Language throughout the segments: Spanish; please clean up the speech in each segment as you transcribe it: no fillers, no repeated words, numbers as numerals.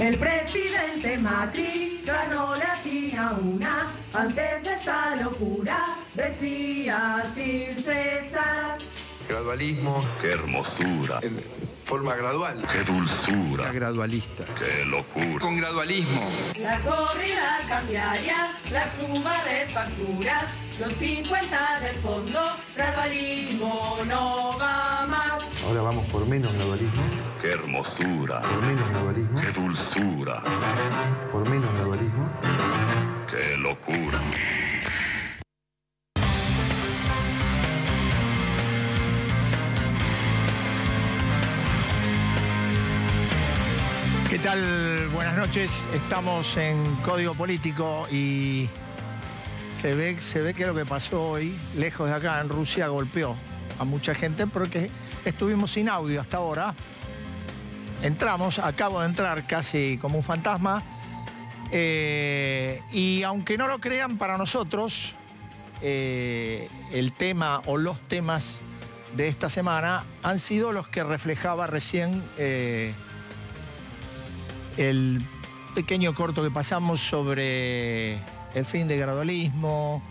El presidente Macri ganó la China una, antes de esta locura decía sin cesar. Gradualismo, qué hermosura. en forma gradual. Qué dulzura. La gradualista. Qué locura. Con gradualismo. La corrida cambiaria, la suma de facturas, los 50 del fondo, gradualismo no va más. Ahora vamos por menos gradualismo. Qué hermosura. Por menos gradualismo. Qué dulzura. Por menos gradualismo. Qué locura. ¿Qué tal? Buenas noches. Estamos en Código Político y se ve que lo que pasó hoy, lejos de acá, en Rusia, golpeó a mucha gente porque estuvimos sin audio hasta ahora. Acabo de entrar casi como un fantasma. Y aunque no lo crean, para nosotros, el tema o los temas de esta semana han sido los que reflejaba recién el pequeño corto que pasamos sobre el fin del gradualismo,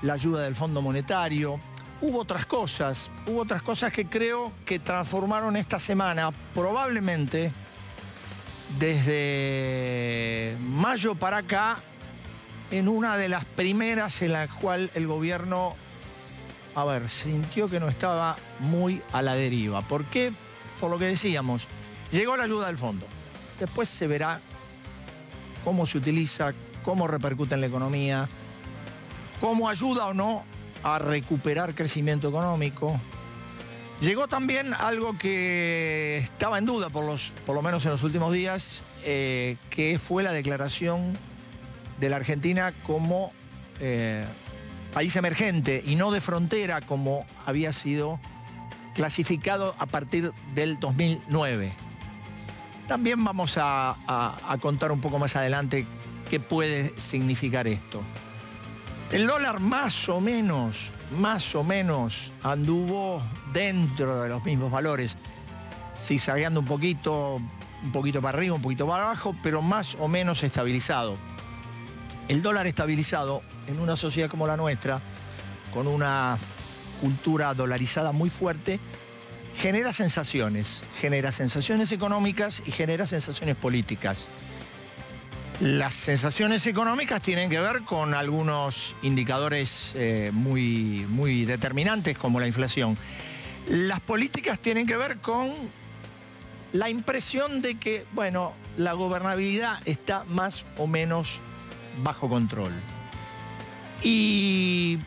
la ayuda del Fondo Monetario. Hubo otras cosas que creo que transformaron esta semana, probablemente desde mayo para acá, en una de las primeras en la cual el gobierno, sintió que no estaba muy a la deriva. ¿Por qué? Por lo que decíamos, llegó la ayuda del fondo. Después se verá cómo se utiliza, cómo repercute en la economía, cómo ayuda o no a recuperar crecimiento económico. Llegó también algo que estaba en duda, por lo menos en los últimos días, que fue la declaración de la Argentina como país emergente y no de frontera, como había sido clasificado a partir del 2009. También vamos a contar un poco más adelante qué puede significar esto. El dólar más o menos anduvo dentro de los mismos valores, zigzagueando un poquito para arriba, un poquito para abajo, pero más o menos estabilizado. El dólar estabilizado en una sociedad como la nuestra, con una cultura dolarizada muy fuerte, genera sensaciones económicas y genera sensaciones políticas. Las sensaciones económicas tienen que ver con algunos indicadores muy determinantes, como la inflación. Las políticas tienen que ver con la impresión de que, la gobernabilidad está más o menos bajo control. Y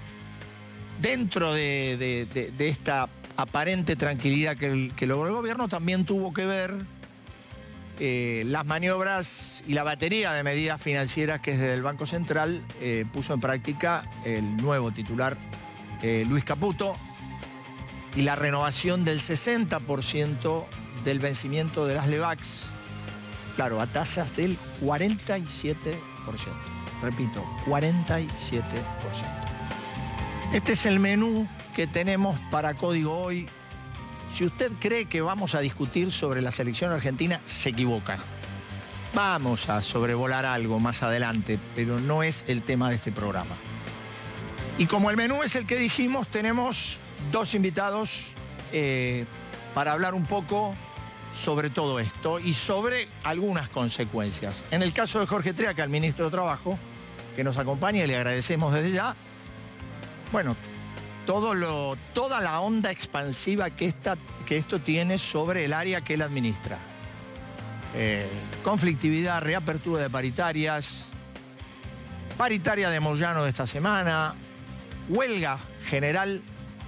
dentro de esta aparente tranquilidad que logró el gobierno, también tuvo que ver las maniobras y la batería de medidas financieras que desde el Banco Central puso en práctica el nuevo titular Luis Caputo, y la renovación del 60% del vencimiento de las LEVAX, claro, a tasas del 47%. Repito, 47%. Este es el menú que tenemos para Código hoy. Si usted cree que vamos a discutir sobre la selección argentina, se equivoca. Vamos a sobrevolar algo más adelante, pero no es el tema de este programa. Y como el menú es el que dijimos, tenemos dos invitados para hablar un poco sobre todo esto y sobre algunas consecuencias. En el caso de Jorge Triaca, el ministro de Trabajo, que nos acompaña y le agradecemos desde ya, toda la onda expansiva que esto tiene sobre el área que él administra. Conflictividad, reapertura de paritarias, paritaria de Moyano de esta semana, huelga general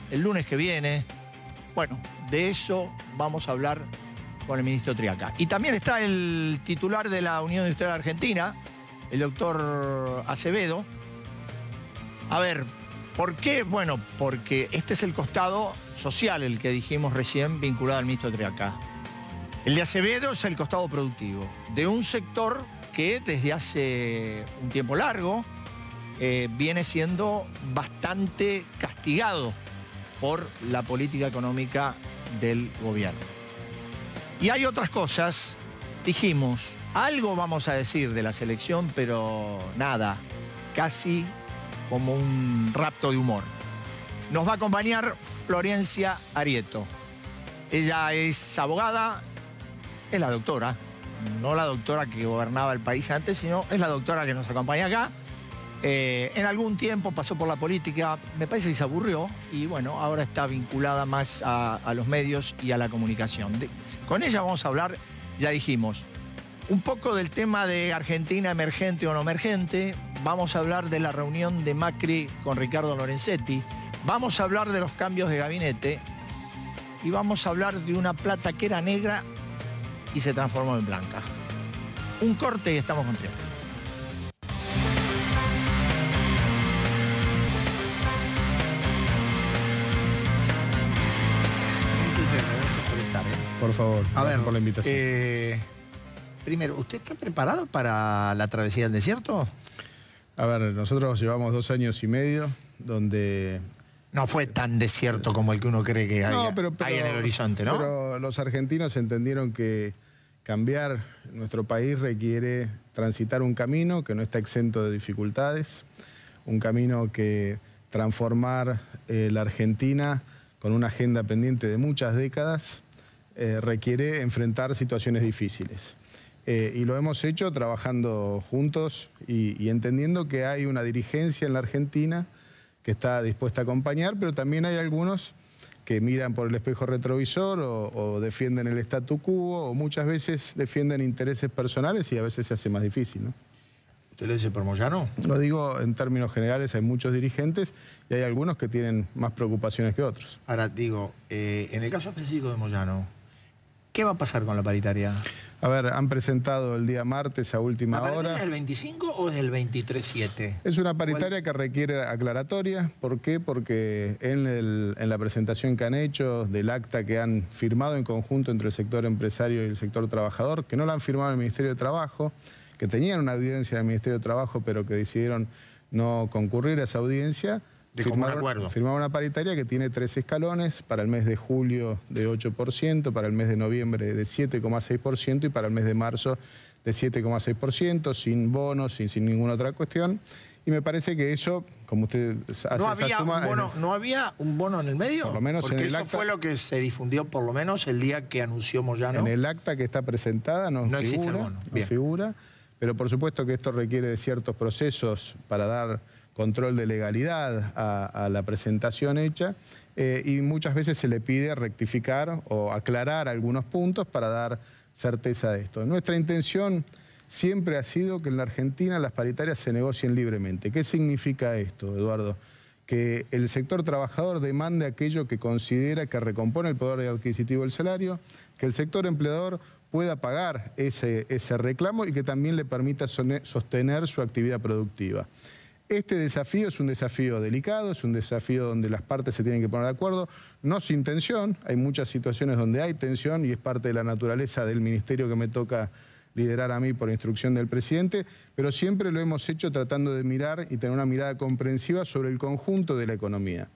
el lunes que viene. De eso vamos a hablar con el ministro Triaca. Y también está el titular de la Unión Industrial Argentina, el doctor Acevedo. ¿Por qué? Porque este es el costado social, el que dijimos recién, vinculado al ministro Triaca. El de Acevedo es el costado productivo, de un sector que desde hace un tiempo largo viene siendo bastante castigado por la política económica del gobierno. Y hay otras cosas, dijimos, Algo vamos a decir de la selección, pero nada, casi como un rapto de humor. Nos va a acompañar Florencia Arieto. Ella es abogada, es la doctora, no la doctora que gobernaba el país antes, sino es la doctora que nos acompaña acá. En algún tiempo pasó por la política, me parece que se aburrió y bueno, ahora está vinculada más a los medios y a la comunicación. Con ella vamos a hablar, ya dijimos, un poco del tema de Argentina emergente o no emergente. Vamos a hablar de la reunión de Macri con Ricardo Lorenzetti. Vamos a hablar de los cambios de gabinete. Y vamos a hablar de una plata que era negra y se transformó en blanca. Un corte y estamos con tiempo. Gracias por estar, Por favor, A ver, por la invitación. Primero, ¿usted está preparado para la travesía del desierto? A ver, nosotros llevamos 2 años y medio donde... No fue tan desierto como el que uno cree que hay, hay en el horizonte, ¿no? Pero los argentinos entendieron que cambiar nuestro país requiere transitar un camino que no está exento de dificultades, un camino que transformar la Argentina con una agenda pendiente de muchas décadas requiere enfrentar situaciones difíciles. Y lo hemos hecho trabajando juntos y entendiendo que hay una dirigencia en la Argentina que está dispuesta a acompañar, pero también hay algunos que miran por el espejo retrovisor o defienden el statu quo o muchas veces defienden intereses personales y a veces se hace más difícil, ¿no? ¿Usted lo dice por Moyano? Lo digo en términos generales, hay muchos dirigentes y hay algunos que tienen más preocupaciones que otros. Ahora, digo, en el caso específico de Moyano, ¿qué va a pasar con la paritaria? A ver, han presentado el día martes a última ¿La paritaria hora. es del 25 o es del 23-7? Es una paritaria que requiere aclaratoria. ¿Por qué? Porque en la presentación que han hecho del acta que han firmado en conjunto entre el sector empresario y el sector trabajador, que no la han firmado en el Ministerio de Trabajo, que tenían una audiencia en el Ministerio de Trabajo, pero que decidieron no concurrir a esa audiencia, firmaron una paritaria que tiene 3 escalones, para el mes de julio de 8%, para el mes de noviembre de 7,6% y para el mes de marzo de 7,6%, sin bonos, sin ninguna otra cuestión. Y me parece que eso, como usted hace esa suma... ¿No había un bono en el medio? Por lo menos porque en el eso acta, fue lo que se difundió por lo menos el día que anunció Moyano. En el acta que está presentada no existe el bono. No figura, pero por supuesto que esto requiere de ciertos procesos para dar control de legalidad a la presentación hecha y muchas veces se le pide rectificar o aclarar algunos puntos para dar certeza de esto. Nuestra intención siempre ha sido que en la Argentina las paritarias se negocien libremente. ¿Qué significa esto, Eduardo? Que el sector trabajador demande aquello que considera que recompone el poder adquisitivo del salario, que el sector empleador pueda pagar ese reclamo y que también le permita sostener su actividad productiva. Este desafío es un desafío delicado, es un desafío donde las partes se tienen que poner de acuerdo, no sin tensión. Hay muchas situaciones donde hay tensión y es parte de la naturaleza del ministerio que me toca liderar a mí por instrucción del presidente, pero siempre lo hemos hecho tratando de mirar y tener una mirada comprensiva sobre el conjunto de la economía.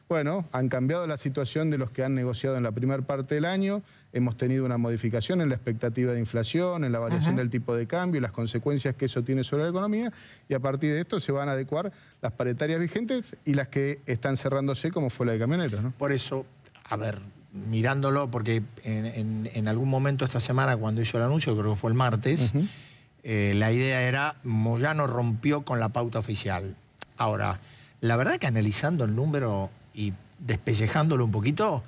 Bueno, han cambiado la situación de los que han negociado en la primera parte del año, hemos tenido una modificación en la expectativa de inflación, en la variación del tipo de cambio, las consecuencias que eso tiene sobre la economía, y a partir de esto se van a adecuar las paritarias vigentes y las que están cerrándose, como fue la de camioneros, ¿no? Por eso, a ver, mirándolo, porque en algún momento esta semana cuando hizo el anuncio, creo que fue el martes, la idea era, Moyano rompió con la pauta oficial. Ahora, la verdad que analizando el número y despellejándolo un poquito,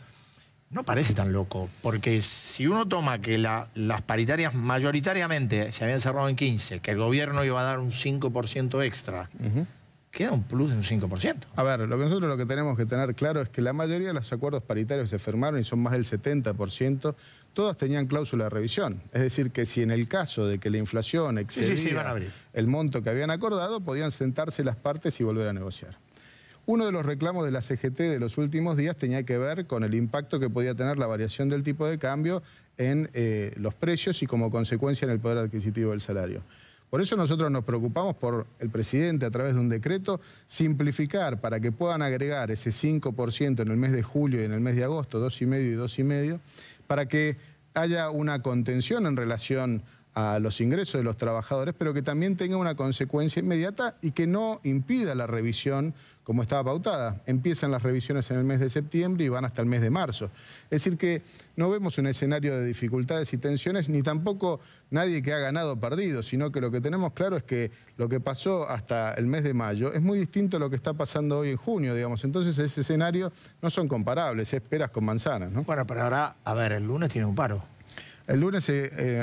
no parece tan loco, porque si uno toma que las paritarias mayoritariamente se habían cerrado en 15, que el gobierno iba a dar un 5% extra, queda un plus de un 5%. A ver, nosotros lo que tenemos que tener claro es que la mayoría de los acuerdos paritarios que se firmaron, y son más del 70%, todos tenían cláusula de revisión. Es decir, que si en el caso de que la inflación excedía el monto que habían acordado, podían sentarse las partes y volver a negociar. Uno de los reclamos de la CGT de los últimos días tenía que ver con el impacto que podía tener la variación del tipo de cambio en los precios y como consecuencia en el poder adquisitivo del salario. Por eso nosotros nos preocupamos por el presidente, a través de un decreto, simplificar para que puedan agregar ese 5% en el mes de julio y en el mes de agosto, 2,5 y 2,5, para que haya una contención en relación a los ingresos de los trabajadores, pero que también tenga una consecuencia inmediata y que no impida la revisión como estaba pautada. Empiezan las revisiones en el mes de septiembre y van hasta el mes de marzo. Es decir que no vemos un escenario de dificultades y tensiones, ni tampoco nadie que ha ganado o perdido, sino que lo que tenemos claro es que lo que pasó hasta el mes de mayo es muy distinto a lo que está pasando hoy en junio, digamos. Entonces ese escenario no son comparables, es peras con manzanas, ¿no? Bueno, pero ahora, a ver, el lunes tiene un paro. El lunes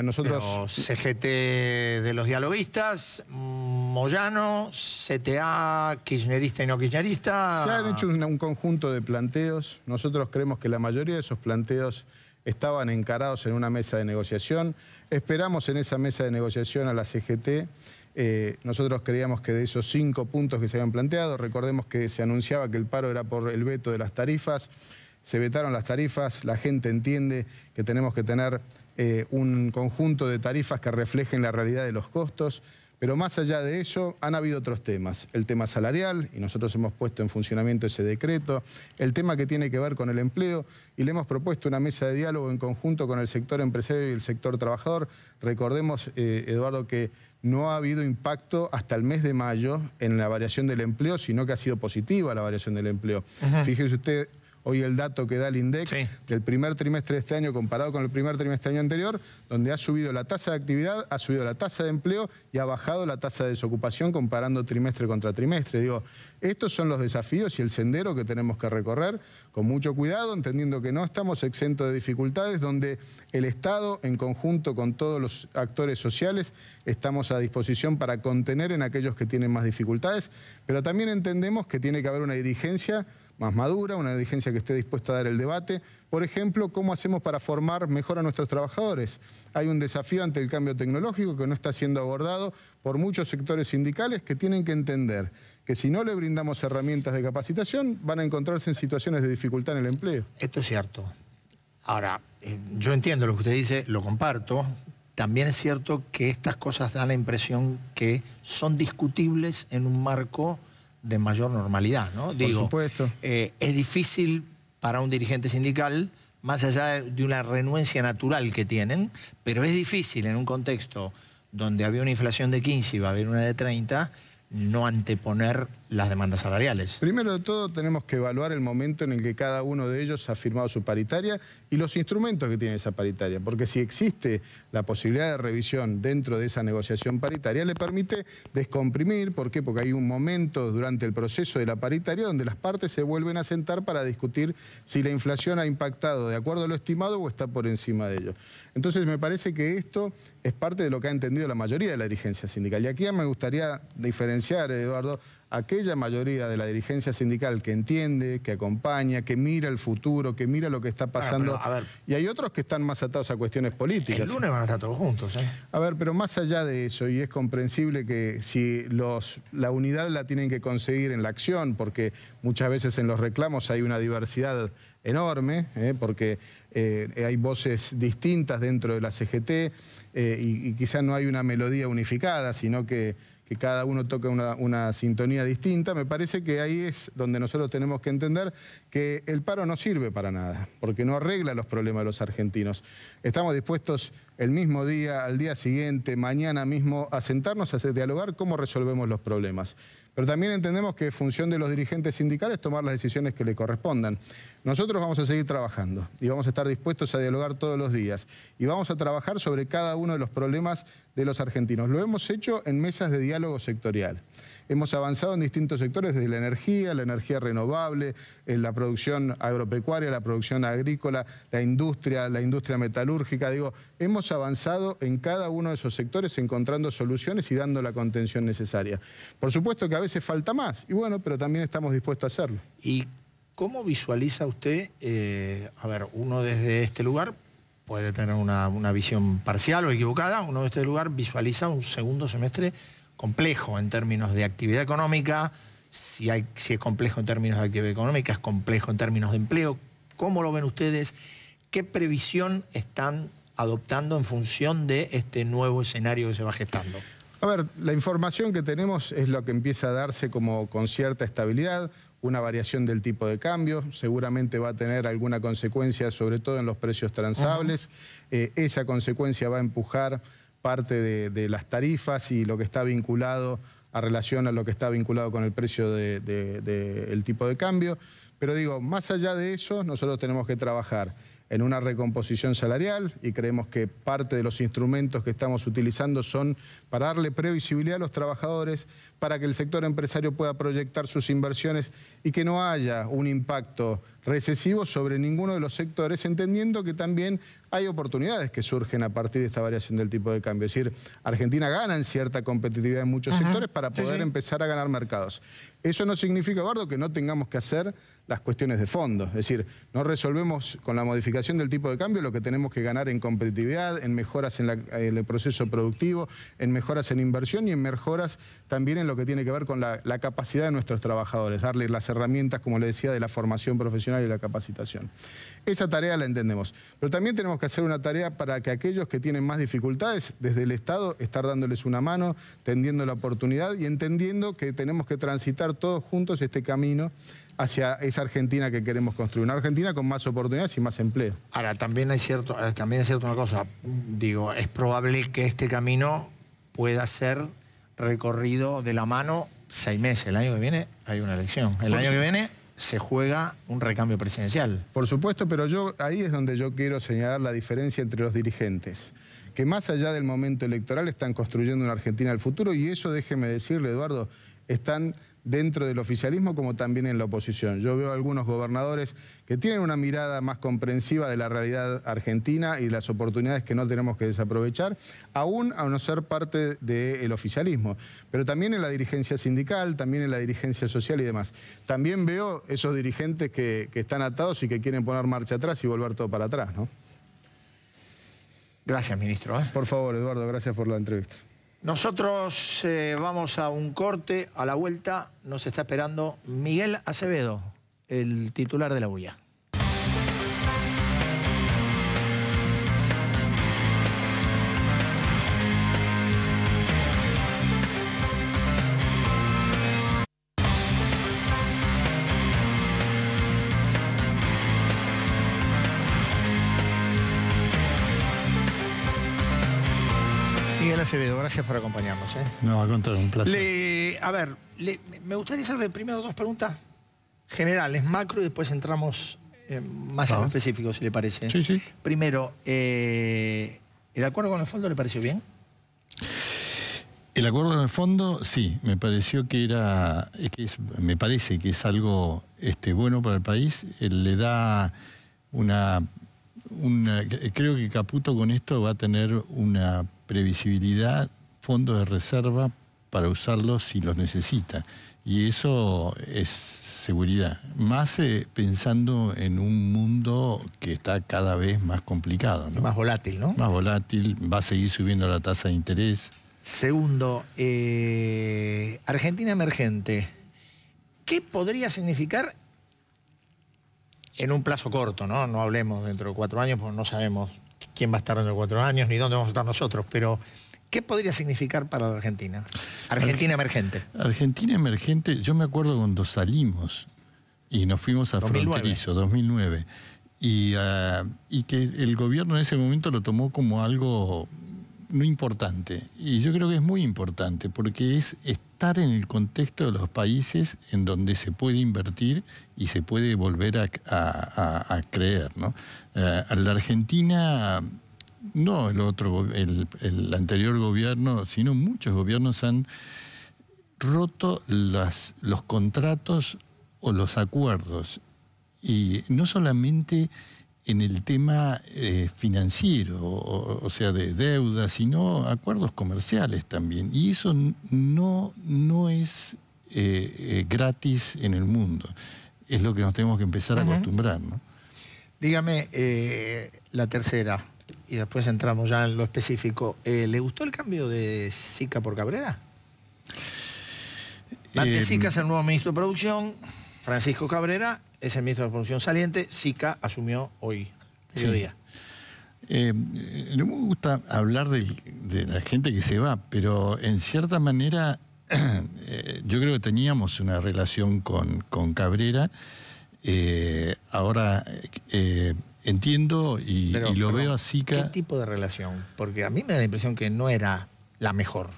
nosotros... Pero CGT de los dialoguistas, Moyano, CTA, kirchnerista y no kirchnerista. Se han hecho un conjunto de planteos. Nosotros creemos que la mayoría de esos planteos estaban encarados en una mesa de negociación. Esperamos en esa mesa de negociación a la CGT. Nosotros creíamos que de esos 5 puntos que se habían planteado, recordemos que se anunciaba que el paro era por el veto de las tarifas. Se vetaron las tarifas, la gente entiende que tenemos que tener un conjunto de tarifas que reflejen la realidad de los costos, pero más allá de eso han habido otros temas. El tema salarial, y nosotros hemos puesto en funcionamiento ese decreto, el tema que tiene que ver con el empleo, y le hemos propuesto una mesa de diálogo en conjunto con el sector empresario y el sector trabajador. Recordemos, Eduardo, que no ha habido impacto hasta el mes de mayo en la variación del empleo, sino que ha sido positiva la variación del empleo. Fíjese usted... Hoy el dato que da el INDEC del primer trimestre de este año comparado con el primer trimestre del año anterior, donde ha subido la tasa de actividad, ha subido la tasa de empleo y ha bajado la tasa de desocupación comparando trimestre contra trimestre. Digo, estos son los desafíos y el sendero que tenemos que recorrer con mucho cuidado, entendiendo que no estamos exentos de dificultades, donde el Estado, en conjunto con todos los actores sociales, estamos a disposición para contener en aquellos que tienen más dificultades, pero también entendemos que tiene que haber una dirigencia más madura, una dirigencia que esté dispuesta a dar el debate. Por ejemplo, ¿cómo hacemos para formar mejor a nuestros trabajadores? Hay un desafío ante el cambio tecnológico que no está siendo abordado por muchos sectores sindicales que tienen que entender que si no le brindamos herramientas de capacitación van a encontrarse en situaciones de dificultad en el empleo. Esto es cierto. Ahora, yo entiendo lo que usted dice, lo comparto. También es cierto que estas cosas dan la impresión que son discutibles en un marco de mayor normalidad, ¿no? Por supuesto. Es difícil para un dirigente sindical, más allá de una renuencia natural que tienen, pero es difícil en un contexto donde había una inflación de 15 y va a haber una de 30, no anteponer las demandas salariales. Primero de todo tenemos que evaluar el momento en el que cada uno de ellos ha firmado su paritaria y los instrumentos que tiene esa paritaria, porque si existe la posibilidad de revisión dentro de esa negociación paritaria, le permite descomprimir. ¿Por qué? Porque hay un momento durante el proceso de la paritaria donde las partes se vuelven a sentar para discutir si la inflación ha impactado de acuerdo a lo estimado o está por encima de ello. Entonces me parece que esto es parte de lo que ha entendido la mayoría de la dirigencia sindical. Y aquí me gustaría diferenciar, Eduardo, aquella mayoría de la dirigencia sindical que entiende, que acompaña, que mira el futuro, que mira lo que está pasando. A ver, y hay otros que están más atados a cuestiones políticas. El lunes van a estar todos juntos, ¿eh? A ver, pero más allá de eso, y es comprensible que si la unidad la tienen que conseguir en la acción, porque muchas veces en los reclamos hay una diversidad enorme, porque hay voces distintas dentro de la CGT y quizás no hay una melodía unificada, sino que cada uno toca una sintonía distinta. Me parece que ahí es donde nosotros tenemos que entender que el paro no sirve para nada, porque no arregla los problemas de los argentinos. Estamos dispuestos el mismo día, al día siguiente, mañana mismo, a sentarnos a dialogar cómo resolvemos los problemas. Pero también entendemos que es función de los dirigentes sindicales tomar las decisiones que le correspondan. Nosotros vamos a seguir trabajando y vamos a estar dispuestos a dialogar todos los días y vamos a trabajar sobre cada uno de los problemas de los argentinos. Lo hemos hecho en mesas de diálogo sectorial. Hemos avanzado en distintos sectores, desde la energía renovable, en la producción agropecuaria, la producción agrícola, la industria metalúrgica. Digo, hemos avanzado en cada uno de esos sectores encontrando soluciones y dando la contención necesaria. Por supuesto que a veces falta más, y bueno, pero también estamos dispuestos a hacerlo. ¿Y cómo visualiza usted, a ver, uno desde este lugar puede tener una visión parcial o equivocada, uno desde este lugar visualiza un segundo semestre complejo en términos de actividad económica, si es complejo en términos de actividad económica, es complejo en términos de empleo. ¿Cómo lo ven ustedes? ¿Qué previsión están adoptando en función de este nuevo escenario que se va gestando? A ver, la información que tenemos es lo que empieza a darse como con cierta estabilidad, una variación del tipo de cambio, seguramente va a tener alguna consecuencia, sobre todo en los precios transables. Esa consecuencia va a empujar parte de las tarifas y lo que está vinculado a relación a lo que está vinculado con el precio del tipo de cambio. Pero digo, más allá de eso, nosotros tenemos que trabajar en una recomposición salarial y creemos que parte de los instrumentos que estamos utilizando son para darle previsibilidad a los trabajadores, para que el sector empresario pueda proyectar sus inversiones y que no haya un impacto recesivo sobre ninguno de los sectores, entendiendo que también hay oportunidades que surgen a partir de esta variación del tipo de cambio. Es decir, Argentina gana en cierta competitividad en muchos sectores para poder empezar a ganar mercados. Eso no significa, Eduardo, que no tengamos que hacer las cuestiones de fondo. Es decir, no resolvemos con la modificación del tipo de cambio lo que tenemos que ganar en competitividad, en mejoras en el proceso productivo, en mejoras en inversión y en mejoras también en lo que tiene que ver con la capacidad de nuestros trabajadores, darles las herramientas, como le decía, de la formación profesional y la capacitación. Esa tarea la entendemos. Pero también tenemos que hacer una tarea para que aquellos que tienen más dificultades, desde el Estado, estar dándoles una mano, tendiendo la oportunidad y entendiendo que tenemos que transitar todos juntos este camino hacia esa Argentina que queremos construir. Una Argentina con más oportunidades y más empleo. Ahora, también es cierto una cosa. Digo, es probable que este camino pueda ser recorrido de la mano 6 meses. El año que viene hay una elección. El año que viene se juega un recambio presidencial. Por supuesto, pero ahí es donde yo quiero señalar la diferencia entre los dirigentes, que más allá del momento electoral están construyendo una Argentina del futuro y eso, déjeme decirle, Eduardo, están dentro del oficialismo como también en la oposición. Yo veo algunos gobernadores que tienen una mirada más comprensiva de la realidad argentina y las oportunidades que no tenemos que desaprovechar, aún a no ser parte del oficialismo. Pero también en la dirigencia sindical, también en la dirigencia social y demás. También veo esos dirigentes que están atados y que quieren poner marcha atrás y volver todo para atrás, ¿no? Gracias, ministro. Por favor, Eduardo, gracias por la entrevista. Nosotros vamos a un corte. A la vuelta nos está esperando Miguel Acevedo, el titular de la UIA. Miguel Acevedo, gracias por acompañarnos. No, al contrario, un placer. Me gustaría hacerle primero 2 preguntas generales, macro, y después entramos más en lo específico, si le parece. Sí, sí. Primero, ¿el acuerdo con el fondo le pareció bien? El acuerdo con el fondo, sí, me pareció que me parece que es algo bueno para el país. Le da creo que Caputo con esto va a tener una previsibilidad, fondos de reserva para usarlos si los necesita. Y eso es seguridad. Más pensando en un mundo que está cada vez más complicado, ¿no? Más volátil, ¿no? Más volátil, va a seguir subiendo la tasa de interés. Segundo, Argentina emergente. ¿Qué podría significar en un plazo corto, ¿no? No hablemos dentro de 4 años, porque no sabemos quién va a estar dentro de 4 años ni dónde vamos a estar nosotros, pero ¿qué podría significar para la Argentina? Argentina emergente. Argentina emergente, yo me acuerdo cuando salimos y nos fuimos a 2009. Fronterizo, 2009, y que el gobierno en ese momento lo tomó como algo no importante. Y yo creo que es muy importante, porque es estar en el contexto de los países en donde se puede invertir y se puede volver a creer, ¿no? La Argentina, no el anterior gobierno, sino muchos gobiernos han roto los contratos o los acuerdos. Y no solamente en el tema financiero, o sea, de deuda, sino acuerdos comerciales también. Y eso no es gratis en el mundo. Es lo que nos tenemos que empezar a acostumbrar, ¿no? Dígame la tercera, y después entramos ya en lo específico. ¿Le gustó el cambio de Sica por Cabrera? Antes Sica es el nuevo ministro de Producción, Francisco Cabrera es el ministro de Producción saliente, Sica asumió hoy, mediodía. No me gusta hablar de la gente que se va, pero en cierta manera yo creo que teníamos una relación con Cabrera. Ahora entiendo y lo Perdón, veo así ¿qué tipo de relación? Porque a mí me da la impresión que no era la mejor.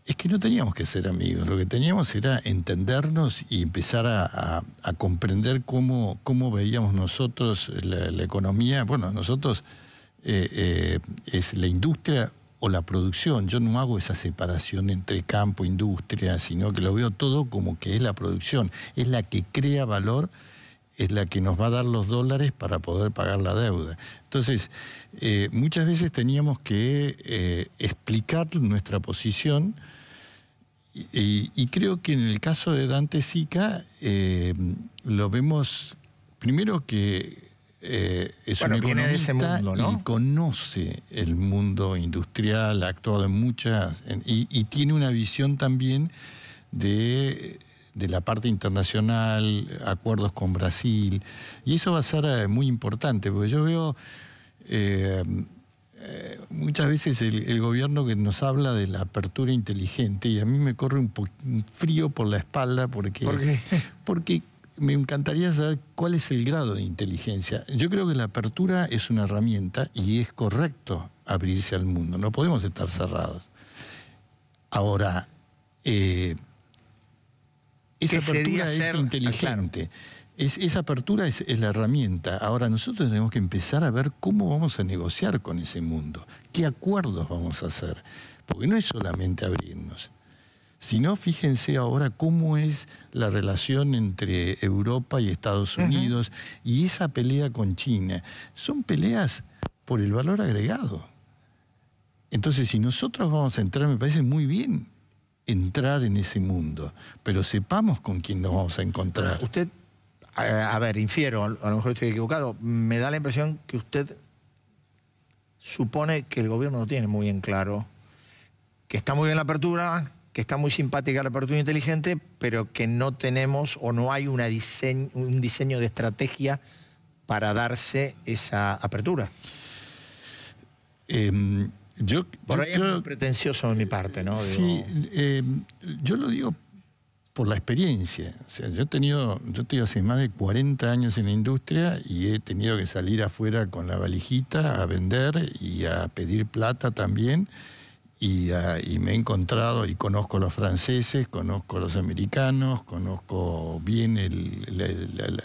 Es que no teníamos que ser amigos, lo que teníamos era entendernos y empezar a comprender cómo veíamos nosotros la economía. Bueno, nosotros es la industria o la producción. Yo no hago esa separación entre campo e industria, sino que lo veo todo como que es la producción. Es la que crea valor, es la que nos va a dar los dólares para poder pagar la deuda. Entonces, muchas veces teníamos que explicar nuestra posición y creo que en el caso de Dante Sica lo vemos, primero que es un viene de ese economista mundo, ¿no? y conoce el mundo industrial, ha actuado en muchas, y tiene una visión también de la parte internacional, acuerdos con Brasil, y eso va a ser muy importante, porque yo veo muchas veces el gobierno que nos habla de la apertura inteligente, y a mí me corre un frío por la espalda, porque, ¿Por qué? porque me encantaría saber cuál es el grado de inteligencia. Yo creo que la apertura es una herramienta y es correcto abrirse al mundo, no podemos estar cerrados. Ahora, esa apertura es inteligente. Claro. Esa apertura es la herramienta. Ahora nosotros tenemos que empezar a ver cómo vamos a negociar con ese mundo, qué acuerdos vamos a hacer, porque no es solamente abrirnos, sino fíjense ahora cómo es la relación entre Europa y Estados Unidos y esa pelea con China. Son peleas por el valor agregado. Entonces, si nosotros vamos a entrar, me parece muy bien entrar en ese mundo, pero sepamos con quién nos vamos a encontrar. Usted, a ver, infiero, a lo mejor estoy equivocado, me da la impresión que usted supone que el gobierno no tiene muy en claro, que está muy bien la apertura, que está muy simpática la apertura inteligente, pero que no tenemos o no hay un diseño de estrategia para darse esa apertura. Por ahí es muy pretencioso de mi parte, ¿no? Sí, yo lo digo por la experiencia. O sea, yo estoy hace más de 40 años en la industria y he tenido que salir afuera con la valijita a vender y a pedir plata también. Y me he encontrado y conozco a los franceses, conozco a los americanos, conozco bien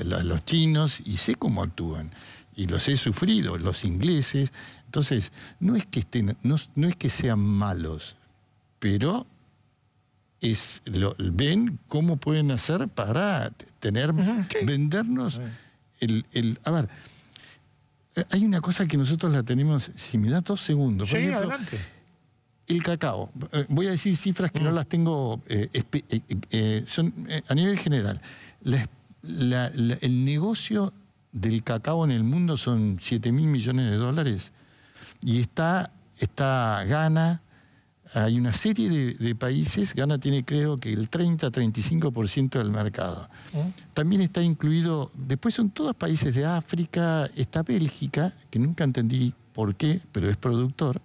los chinos y sé cómo actúan. Y los he sufrido, los ingleses. Entonces, no es que sean malos, pero ven cómo pueden hacer para vendernos a ver, hay una cosa que nosotros la tenemos, si me da 2 segundos. Sí, por ejemplo, adelante. El cacao. Voy a decir cifras que no las tengo, son a nivel general. El negocio del cacao en el mundo son 7.000 millones de dólares y está Ghana, hay una serie de países, Ghana tiene creo que el 30-35% del mercado. También está incluido, después son todos países de África, está Bélgica, que nunca entendí por qué, pero es productor.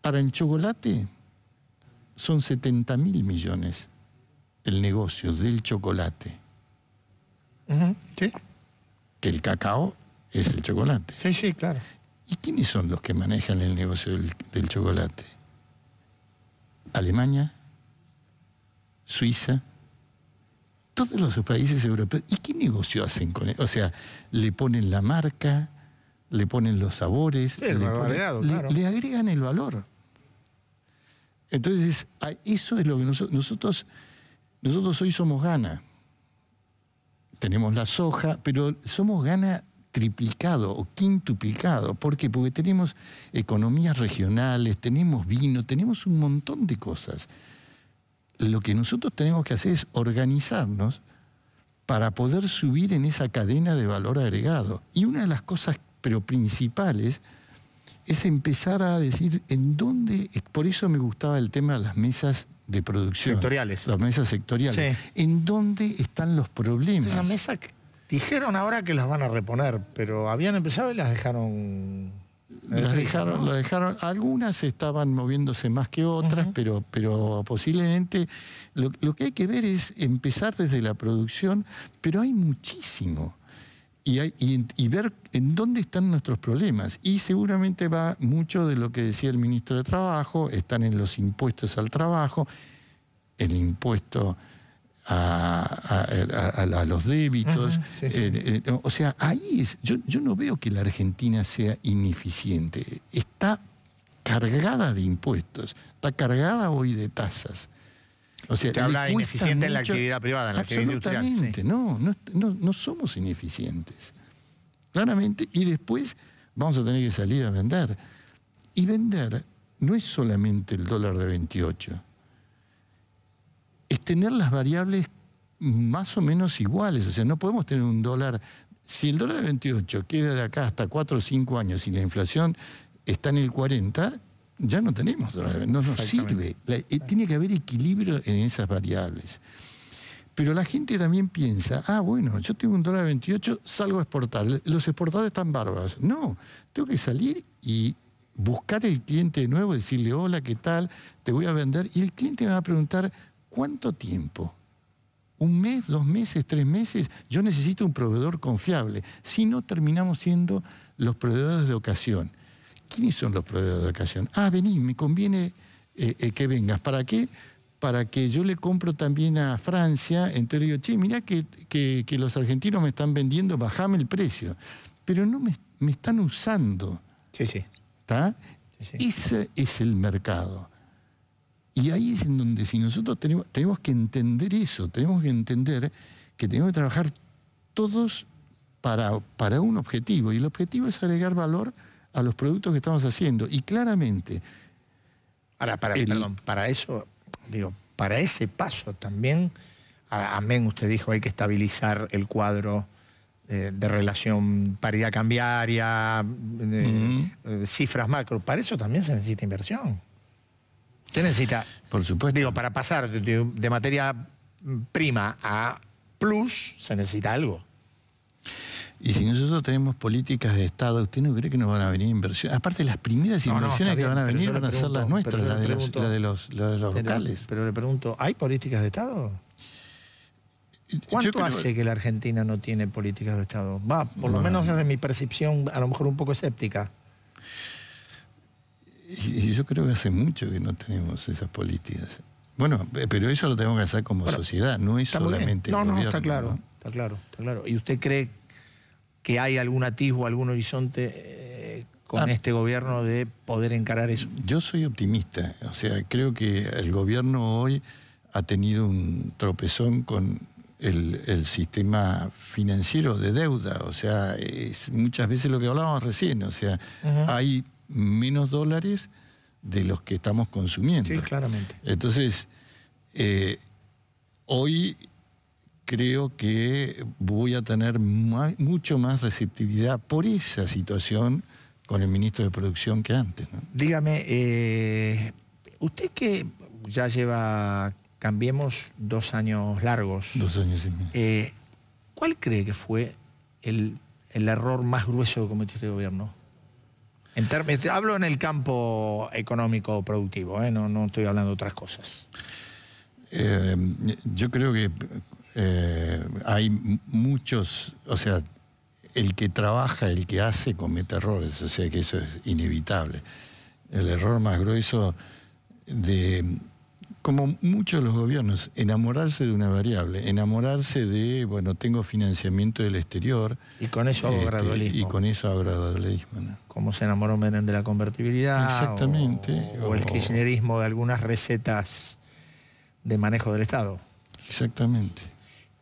Para el chocolate son 70.000 millones el negocio del chocolate. Sí. Que el cacao es el chocolate. Sí, sí, claro. ¿Y quiénes son los que manejan el negocio del chocolate? Alemania, Suiza, todos los países europeos. ¿Y qué negocio hacen con él? O sea, le ponen la marca, le ponen los sabores, sí, le agregan el valor. Entonces, eso es lo que nosotros hoy somos Ghana. Tenemos la soja, pero somos Ghana triplicado o quintuplicado. ¿Por qué? Porque tenemos economías regionales, tenemos vino, tenemos un montón de cosas. Lo que nosotros tenemos que hacer es organizarnos para poder subir en esa cadena de valor agregado. Y una de las cosas, pero principales, es empezar a decir en dónde, por eso me gustaba el tema de las mesas de producción. Sectoriales. Las mesas sectoriales. Sí. ¿En dónde están los problemas? Esa mesa, dijeron ahora que las van a reponer, pero habían empezado y las dejaron... Las dejaron, algunas estaban moviéndose más que otras, pero posiblemente lo que hay que ver es empezar desde la producción, pero hay muchísimo. y ver en dónde están nuestros problemas. Y seguramente va mucho de lo que decía el ministro de Trabajo, están en los impuestos al trabajo, el impuesto a los débitos. Sí, sí. O sea, ahí yo no veo que la Argentina sea ineficiente. Está cargada de impuestos, está cargada hoy de tasas. O sea, Usted habla de ineficiente en la actividad privada, en la actividad industrial. Absolutamente, Sí. no somos ineficientes. Claramente, y después vamos a tener que salir a vender. Y vender no es solamente el dólar de 28. Es tener las variables más o menos iguales. O sea, no podemos tener un dólar... Si el dólar de 28 queda de acá hasta 4 o 5 años y la inflación está en el 40... ya no tenemos dólares, no nos sirve. Tiene que haber equilibrio en esas variables. Pero la gente también piensa, bueno, yo tengo un dólar 28, salgo a exportar. Los exportadores están bárbaros. No, tengo que salir y buscar al cliente de nuevo, decirle, hola, ¿qué tal? Te voy a vender. Y el cliente me va a preguntar, ¿cuánto tiempo? ¿1 mes, 2 meses, 3 meses? Yo necesito un proveedor confiable. Si no, terminamos siendo los proveedores de ocasión. ¿Quiénes son los proveedores de ocasión? Vení, me conviene que vengas. ¿Para qué? Para que yo le compro también a Francia. Entonces le digo, che, mirá que los argentinos me están vendiendo, bajame el precio. Pero no me están usando. Sí, sí. ¿Está? Sí, sí. Ese es el mercado. Y ahí es en donde si nosotros tenemos que entender eso, tenemos que entender que tenemos que trabajar todos para un objetivo. Y el objetivo es agregar valor a los productos que estamos haciendo. Y claramente... Ahora, para eso, digo, para ese paso también, amén, usted dijo, hay que estabilizar el cuadro de relación paridad cambiaria, cifras macro. Para eso también se necesita inversión. Usted necesita... Por supuesto. Digo, para pasar de materia prima a plus, se necesita algo. Y si nosotros tenemos políticas de Estado, ¿usted no cree que nos van a venir inversiones? Aparte, las primeras inversiones que van a venir van a ser las nuestras, las de los locales. Pero le pregunto, ¿hay políticas de Estado? ¿Cuánto hace que la Argentina no tiene políticas de Estado? Por lo menos desde mi percepción, a lo mejor un poco escéptica. Y yo creo que hace mucho que no tenemos esas políticas. Bueno, pero eso lo tenemos que hacer como sociedad, no es solamente el gobierno. No, está claro, está claro. ¿Y usted cree que hay algún atisbo, algún horizonte con este gobierno de poder encarar eso? Yo soy optimista. O sea, creo que el gobierno hoy ha tenido un tropezón con el sistema financiero de deuda. O sea, es muchas veces lo que hablábamos recién. O sea, hay menos dólares de los que estamos consumiendo. Sí, claramente. Entonces, hoy creo que voy a tener mucho más receptividad por esa situación con el ministro de Producción que antes, ¿no? Dígame, usted que ya lleva, cambiemos, 2 años largos. 2 años y medio. ¿Cuál cree que fue el error más grueso que cometió este gobierno? Hablo en el campo económico productivo, no estoy hablando de otras cosas. Yo creo que hay muchos, o sea, el que trabaja, el que hace, comete errores, o sea que eso es inevitable. El error más grueso como muchos de los gobiernos, enamorarse de una variable, enamorarse de, bueno, tengo financiamiento del exterior. Y con eso hago gradualismo. Y con eso hago gradualismo, ¿no? Como se enamoró Menem de la convertibilidad. Exactamente. O el kirchnerismo de algunas recetas de manejo del Estado. Exactamente.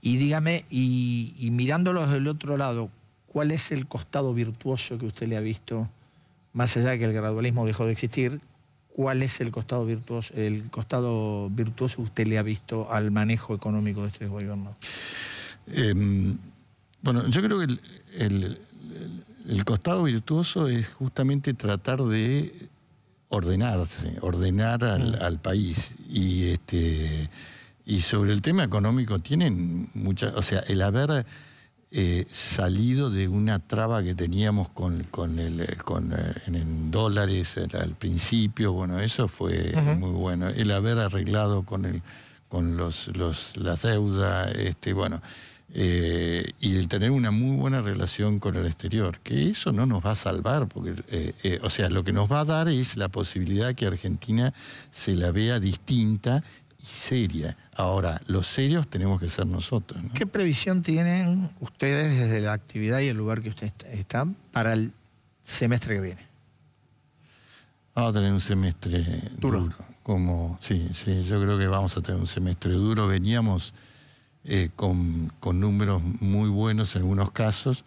Y dígame, y mirándolos del otro lado, ¿cuál es el costado virtuoso que usted le ha visto, más allá de que el gradualismo dejó de existir? ¿Cuál es el costado virtuoso que usted le ha visto al manejo económico de este gobierno? Bueno, yo creo que el costado virtuoso es justamente tratar de ordenar al país. Y sobre el tema económico tienen muchas, o sea, el haber salido de una traba que teníamos en dólares al principio, bueno, eso fue muy bueno. El haber arreglado con las deudas, bueno, y el tener una muy buena relación con el exterior, que eso no nos va a salvar, porque, o sea, lo que nos va a dar es la posibilidad que Argentina se la vea distinta y seria. Ahora, los serios tenemos que ser nosotros, ¿no? ¿Qué previsión tienen ustedes desde la actividad y el lugar que ustedes están para el semestre que viene? Vamos a tener un semestre duro. Sí, yo creo que vamos a tener un semestre duro. Veníamos con números muy buenos en algunos casos,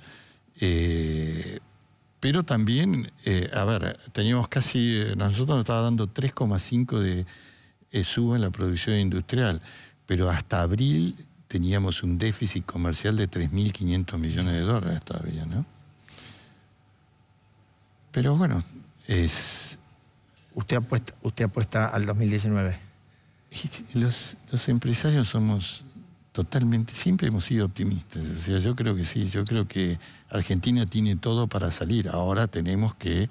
pero también, teníamos casi, nosotros nos estaba dando 3,5 de suba en la producción industrial, pero hasta abril teníamos un déficit comercial de 3.500 millones de dólares todavía, ¿no? Pero bueno, Usted apuesta al 2019. Y los empresarios somos totalmente, siempre hemos sido optimistas. O sea, yo creo que sí, yo creo que Argentina tiene todo para salir. Ahora tenemos que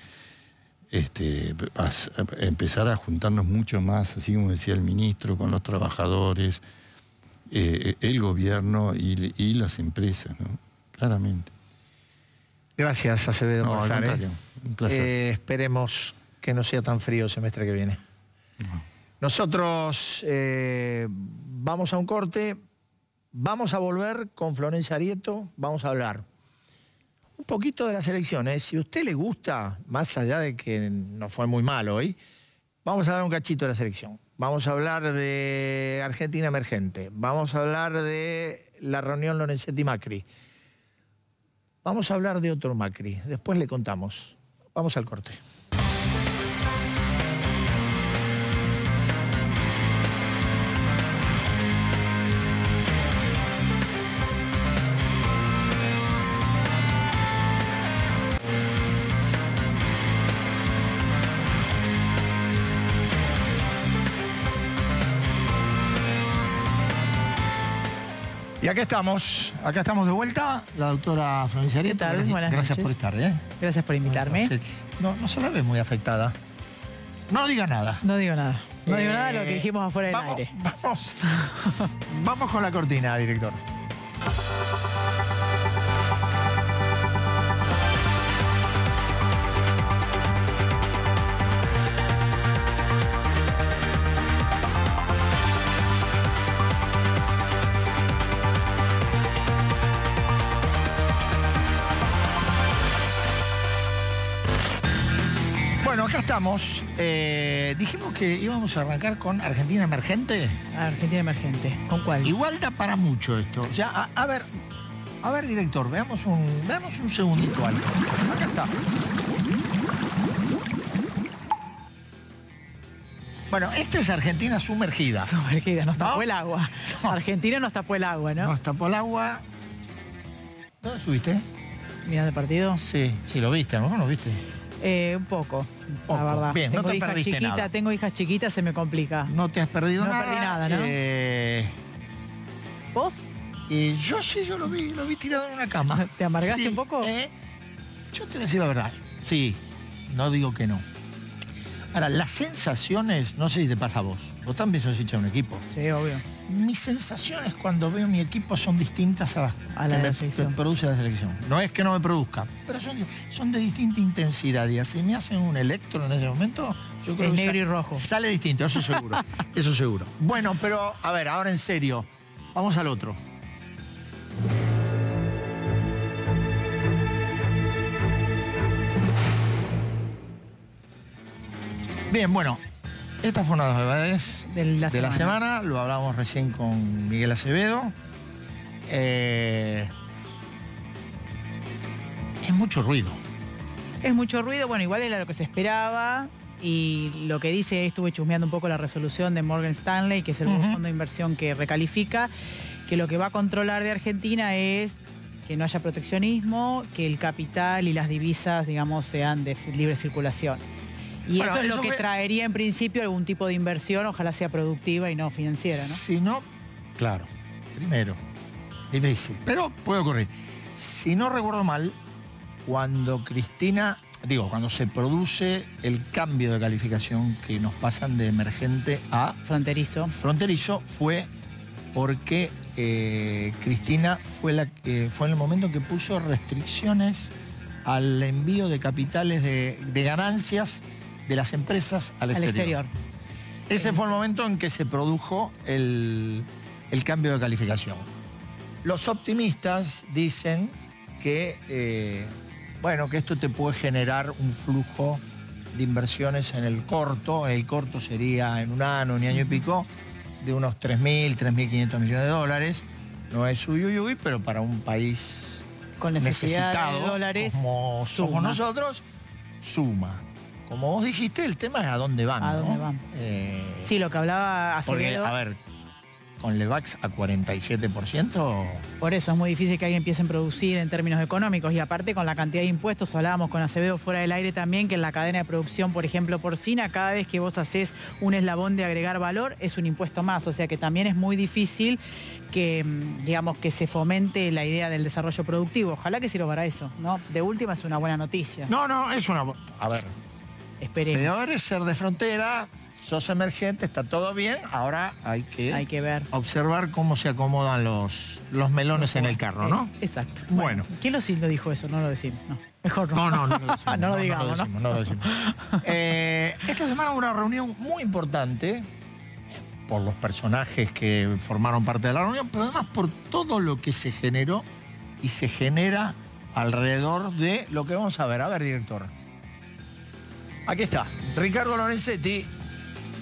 empezar a juntarnos mucho más, así como decía el ministro, con los trabajadores, el gobierno y las empresas, ¿no? Claramente. Gracias, Acevedo, por estar. Un placer. Esperemos que no sea tan frío el semestre que viene. No. Nosotros vamos a un corte, vamos a volver con Florencia Arieto, vamos a hablar un poquito de las elecciones. Si a usted le gusta, más allá de que no fue muy mal hoy, vamos a hablar un cachito de la selección. Vamos a hablar de Argentina emergente, vamos a hablar de la reunión Lorenzetti-Macri, vamos a hablar de otro Macri, después le contamos. Vamos al corte. Y acá estamos de vuelta, la doctora Florencia Arieto. ¿Qué tal? Buenas Gracias noches. por estar, Gracias por invitarme. No se la ve muy afectada. No diga nada. No digo nada. No digo nada de lo que dijimos afuera del aire. Vamos con la cortina, director. Bueno, acá estamos. Dijimos que íbamos a arrancar con Argentina emergente. Argentina emergente. ¿Con cuál? Igual da para mucho esto. Ya, a ver, director, veamos un segundito algo. Acá está. Bueno, esta es Argentina sumergida. Sumergida, nos tapó ¿No? el agua. No. Argentina nos tapó el agua, ¿no? Nos tapó el agua. ¿Dónde estuviste? Mirando el partido. Sí, lo viste, ¿no? ¿Lo viste? Un poco, la verdad. Bien, no te hijas perdiste chiquitas, nada. Tengo hijas chiquitas, se me complica. No te has perdido nada. No perdí nada, ¿no? ¿Vos? Yo lo vi tirado en una cama. ¿Te amargaste un poco? Yo te voy a decir la verdad. Sí, no digo que no. Ahora, las sensaciones, no sé si te pasa a vos. Vos también sos hincha de un equipo. Sí, obvio. Mis sensaciones cuando veo mi equipo son distintas a las A la que de la me selección. produce la selección. No es que no me produzca, pero son de distinta intensidad. Y así me hacen un electro en ese momento, yo creo Es que negro y rojo. Sale distinto, eso seguro. Eso seguro. Bueno, pero a ver, ahora en serio, vamos al otro. Bien, bueno, esta fue una de las novedades De la semana. Lo hablábamos recién con Miguel Acevedo. Es mucho ruido. Es mucho ruido, bueno, igual era lo que se esperaba. Y lo que dice, estuve chusmeando un poco la resolución de Morgan Stanley, que es el fondo de inversión que recalifica, que lo que va a controlar de Argentina es que no haya proteccionismo, que el capital y las divisas, digamos, sean de libre circulación. Y Bueno, eso es lo eso que fue- traería en principio algún tipo de inversión, ojalá sea productiva y no financiera, ¿no? Si no, claro, primero, difícil, pero puede ocurrir. Si no recuerdo mal, cuando cuando se produce el cambio de calificación que nos pasan de emergente a Fronterizo. fronterizo, fue porque Cristina fue en el momento que puso restricciones al envío de capitales de ganancias de las empresas al exterior. Ese fue el momento en que se produjo el cambio de calificación. Los optimistas dicen que, bueno, que esto te puede generar un flujo de inversiones en el corto. En el corto sería en un año y pico, de unos 3.000, 3.500 millones de dólares. No es uyuyuy, pero para un país con necesidad necesitado, de dólares, como somos nosotros, suma. Como vos dijiste, el tema es a dónde van. ¿A dónde van? Sí, lo que hablaba Acevedo. Porque, a ver, con Levax a 47%... Por eso es muy difícil que alguien empiece a producir en términos económicos. Y aparte con la cantidad de impuestos, hablábamos con Acevedo fuera del aire también, que en la cadena de producción, por ejemplo, porcina, cada vez que vos haces un eslabón de agregar valor, es un impuesto más. O sea que también es muy difícil que, digamos, que se fomente la idea del desarrollo productivo. Ojalá que sirva para eso, ¿no? De última es una buena noticia. No, es una... A ver... Esperemos. Peor es ser de frontera, sos emergente, está todo bien. Ahora hay que ver. Observar cómo se acomodan los melones en el carro, ¿no? Exacto. Bueno. ¿Quién lo dijo eso? No lo decimos. No. Mejor no. No lo decimos. No lo digamos, ¿no? No lo decimos. Esta semana hubo una reunión muy importante por los personajes que formaron parte de la reunión, pero además por todo lo que se generó y se genera alrededor de lo que vamos a ver. A ver, director. Aquí está, Ricardo Lorenzetti,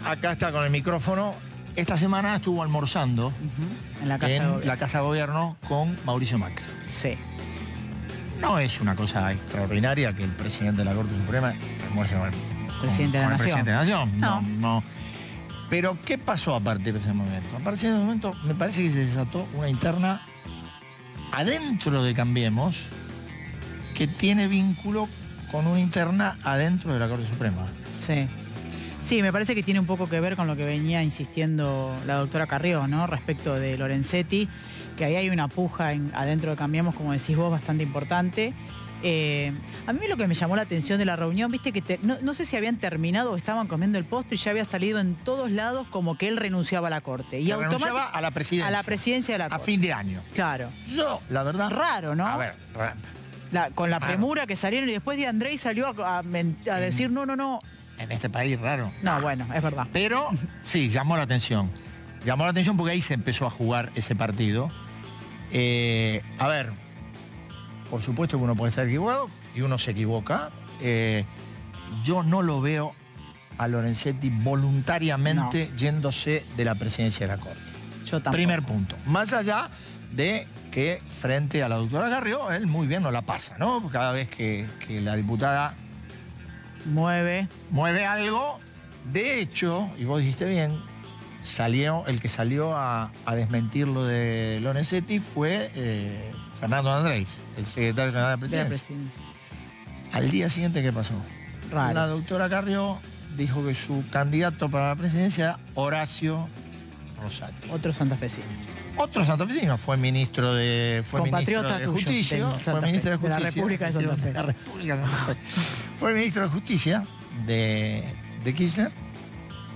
acá está con el micrófono. Esta semana estuvo almorzando en la Casa de Gobierno con Mauricio Macri. Sí. No es una cosa extraordinaria que el presidente de la Corte Suprema almuerce con el presidente de la Nación. No. Pero, ¿qué pasó a partir de ese momento? A partir de ese momento me parece que se desató una interna adentro de Cambiemos que tiene vínculo con una interna adentro de la Corte Suprema. Sí, me parece que tiene un poco que ver con lo que venía insistiendo la doctora Carrió, ¿no? Respecto de Lorenzetti, que ahí hay una puja adentro de Cambiemos, como decís vos, bastante importante. A mí lo que me llamó la atención de la reunión, viste que no sé si habían terminado o estaban comiendo el postre y ya había salido en todos lados como que él renunciaba a la Corte. Y renunciaba a la presidencia. A la presidencia de la Corte. A fin de año. Claro. Yo, la verdad... Raro, ¿no? A ver, con la premura que salieron y después de Andrei salió a decir no. En este país, raro. No, bueno, es verdad. Pero sí, llamó la atención. Llamó la atención porque ahí se empezó a jugar ese partido. A ver, por supuesto que uno puede estar equivocado y uno se equivoca. Yo no lo veo a Lorenzetti voluntariamente yéndose de la presidencia de la Corte. Yo tampoco. Primer punto. Más allá de que frente a la doctora Carrió, él muy bien no la pasa, ¿no? Cada vez que la diputada mueve algo, de hecho, y vos dijiste bien, el que salió a desmentir lo de Lorenzetti fue Fernando Andrés, el secretario general de la presidencia. Al día siguiente, ¿qué pasó? Raro. La doctora Carrió dijo que su candidato para la presidencia era Horacio Rosati. Otro santafesino. Otro santafesino, fue ministro de Justicia. Fue ministro de Justicia. De la República de Santa Fe. La República de Santa Fe. Fue ministro de Justicia de Kirchner.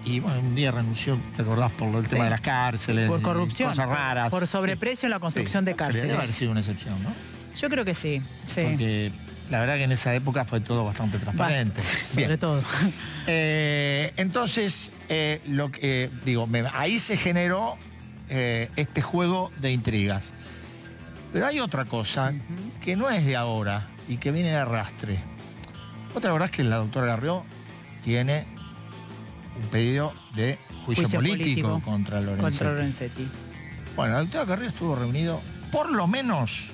Y bueno, un día renunció, ¿te acordás? Por el tema de las cárceles. Por corrupción. Cosas raras. Por sobreprecio en la construcción de cárceles. Debe haber sido una excepción, ¿no? Yo creo que sí. Porque la verdad que en esa época fue todo bastante transparente. Sobre todo. Entonces, ahí se generó este juego de intrigas. Pero hay otra cosa que no es de ahora y que viene de arrastre. Otra verdad es que la doctora Carrió tiene un pedido de juicio político contra Lorenzetti. Bueno, la doctora Carrió estuvo reunido por lo menos